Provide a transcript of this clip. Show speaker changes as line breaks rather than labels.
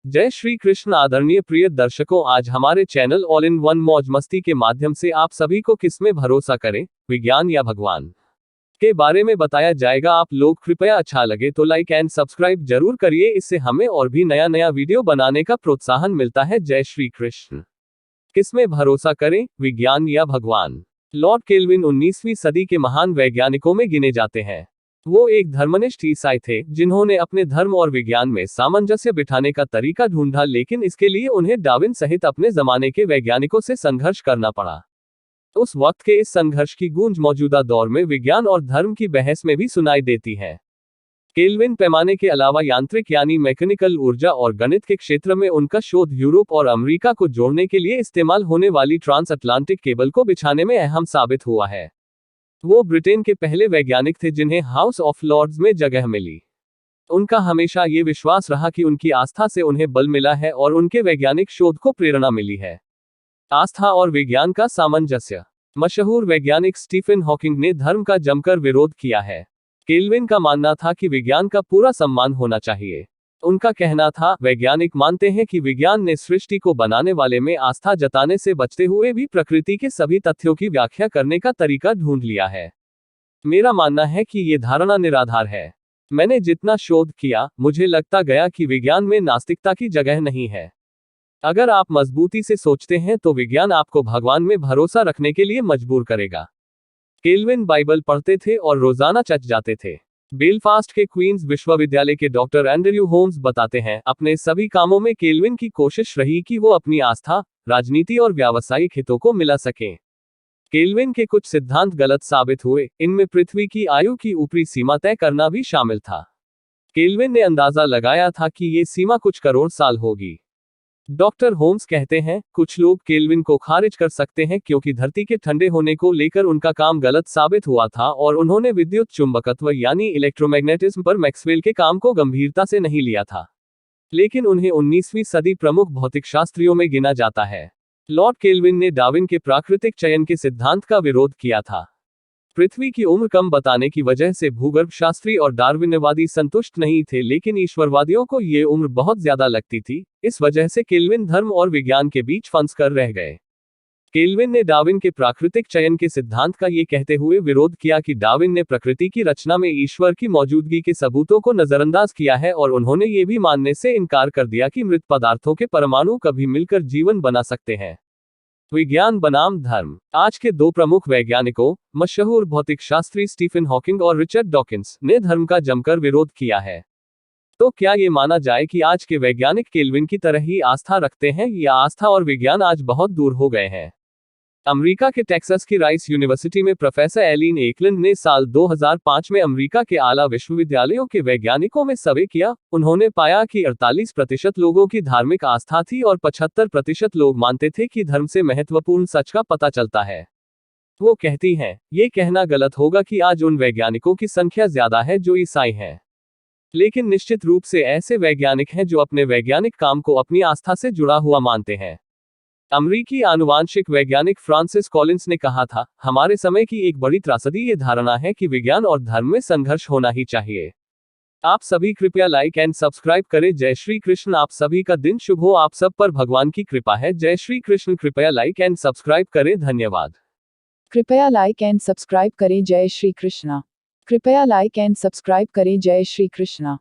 जय श्री कृष्ण आदरणीय प्रिय दर्शकों, आज हमारे चैनल ऑल इन वन मौज मस्ती के माध्यम से आप सभी को किसमें भरोसा करें, विज्ञान या भगवान के बारे में बताया जाएगा। आप लोग कृपया अच्छा लगे तो लाइक एंड सब्सक्राइब जरूर करिए, इससे हमें और भी नया नया वीडियो बनाने का प्रोत्साहन मिलता है। जय श्री कृष्ण। किसमें भरोसा करें, विज्ञान या भगवान? लॉर्ड केल्विन 19वीं सदी के महान वैज्ञानिकों में गिने जाते हैं। वो एक धर्मनिष्ठ ईसाई थे जिन्होंने अपने धर्म और विज्ञान में सामंजस्य बिठाने का तरीका ढूंढा, लेकिन इसके लिए उन्हें डार्विन सहित अपने जमाने के वैज्ञानिकों से संघर्ष करना पड़ा। उस वक्त के इस संघर्ष की गूंज मौजूदा दौर में विज्ञान और धर्म की बहस में भी सुनाई देती है। केल्विन पैमाने के अलावा यांत्रिक यानी मैकेनिकल ऊर्जा और गणित के क्षेत्र में उनका शोध यूरोप और अमेरिका को जोड़ने के लिए इस्तेमाल होने वाली ट्रांस अटलांटिक केबल को बिछाने में अहम साबित हुआ है। वो ब्रिटेन के पहले वैज्ञानिक थे जिन्हें हाउस ऑफ लॉर्ड्स में जगह मिली। उनका हमेशा ये विश्वास रहा कि उनकी आस्था से उन्हें बल मिला है और उनके वैज्ञानिक शोध को प्रेरणा मिली है। आस्था और विज्ञान का सामंजस्य। मशहूर वैज्ञानिक स्टीफन हॉकिंग ने धर्म का जमकर विरोध किया है। केल्विन का मानना था कि विज्ञान का पूरा सम्मान होना चाहिए। उनका कहना था, वैज्ञानिक मानते हैं कि विज्ञान ने सृष्टि को बनाने वाले में आस्था जताने से बचते हुए भी प्रकृति के सभी तथ्यों की व्याख्या करने का तरीका ढूंढ लिया है। मेरा मानना है कि ये धारणा निराधार है। मैंने जितना शोध किया, मुझे लगता गया कि विज्ञान में नास्तिकता की जगह नहीं है। अगर आप मजबूती से सोचते हैं तो विज्ञान आपको भगवान में भरोसा रखने के लिए मजबूर करेगा। केल्विन बाइबल पढ़ते थे और रोजाना चर्च जाते थे। बेलफास्ट के क्वींस विश्वविद्यालय के डॉक्टर एंड्रयू होम्स बताते हैं, अपने सभी कामों में केल्विन की कोशिश रही कि वो अपनी आस्था, राजनीति और व्यावसायिक हितों को मिला सकें। केल्विन के कुछ सिद्धांत गलत साबित हुए, इनमें पृथ्वी की आयु की ऊपरी सीमा तय करना भी शामिल था। केल्विन ने अंदाजा लगाया था कि ये सीमा कुछ करोड़ साल होगी। डॉक्टर होम्स कहते हैं, कुछ लोग केल्विन को खारिज कर सकते हैं क्योंकि धरती के ठंडे होने को लेकर उनका काम गलत साबित हुआ था और उन्होंने विद्युत चुंबकत्व यानी इलेक्ट्रोमैग्नेटिज्म पर मैक्सवेल के काम को गंभीरता से नहीं लिया था। लेकिन उन्हें 19वीं सदी प्रमुख भौतिकशास्त्रियों में गिना जाता है। लॉर्ड केल्विन ने डार्विन के प्राकृतिक चयन के सिद्धांत का विरोध किया था। पृथ्वी की उम्र कम बताने की वजह से भूगर्भशास्त्री और डार्विनवादी संतुष्ट नहीं थे, लेकिन ईश्वरवादियों को ये उम्र बहुत ज्यादा लगती थी। इस वजह से केल्विन धर्म और विज्ञान के बीच फंस कर रह गए। केल्विन ने डार्विन के प्राकृतिक चयन के सिद्धांत का ये कहते हुए विरोध किया कि डार्विन ने प्रकृति की रचना में ईश्वर की मौजूदगी के सबूतों को नजरअंदाज किया है, और उन्होंने ये भी मानने से इनकार कर दिया कि मृत पदार्थों के परमाणु कभी मिलकर जीवन बना सकते हैं। विज्ञान बनाम धर्म। आज के दो प्रमुख वैज्ञानिकों, मशहूर भौतिकशास्त्री स्टीफन हॉकिंग और रिचर्ड डॉकिंस, ने धर्म का जमकर विरोध किया है। तो क्या ये माना जाए कि आज के वैज्ञानिक केल्विन की तरह ही आस्था रखते हैं, या आस्था और विज्ञान आज बहुत दूर हो गए हैं? अमेरिका के टेक्सास की राइस यूनिवर्सिटी में प्रोफेसर एलिन एकलैंड ने साल 2005 में अमेरिका के आला विश्वविद्यालयों के वैज्ञानिकों में सर्वे किया। उन्होंने पाया कि 48% लोगों की धार्मिक आस्था थी और 75% लोग मानते थे कि धर्म से महत्वपूर्ण सच का पता चलता है। वो कहती हैं, ये कहना गलत होगा कि आज उन वैज्ञानिकों की संख्या ज्यादा है जो ईसाई हैं। लेकिन निश्चित रूप से ऐसे वैज्ञानिक हैं जो अपने वैज्ञानिक काम को अपनी आस्था से जुड़ा हुआ मानते हैं। अमेरिकी आनुवांशिक वैज्ञानिक फ्रांसिस कॉलिंस ने कहा था, हमारे समय की एक बड़ी त्रासदी ये धारणा है कि विज्ञान और धर्म में संघर्ष होना ही चाहिए। आप सभी कृपया लाइक एंड सब्सक्राइब करें। जय श्री कृष्ण। आप सभी का दिन शुभ हो। आप सब पर भगवान की कृपा है। जय श्री कृष्ण। कृपया लाइक एंड सब्सक्राइब करें। धन्यवाद।
कृपया लाइक एंड सब्सक्राइब करें। जय श्री कृष्णा। कृपया लाइक एंड सब्सक्राइब करें। जय श्री कृष्णा।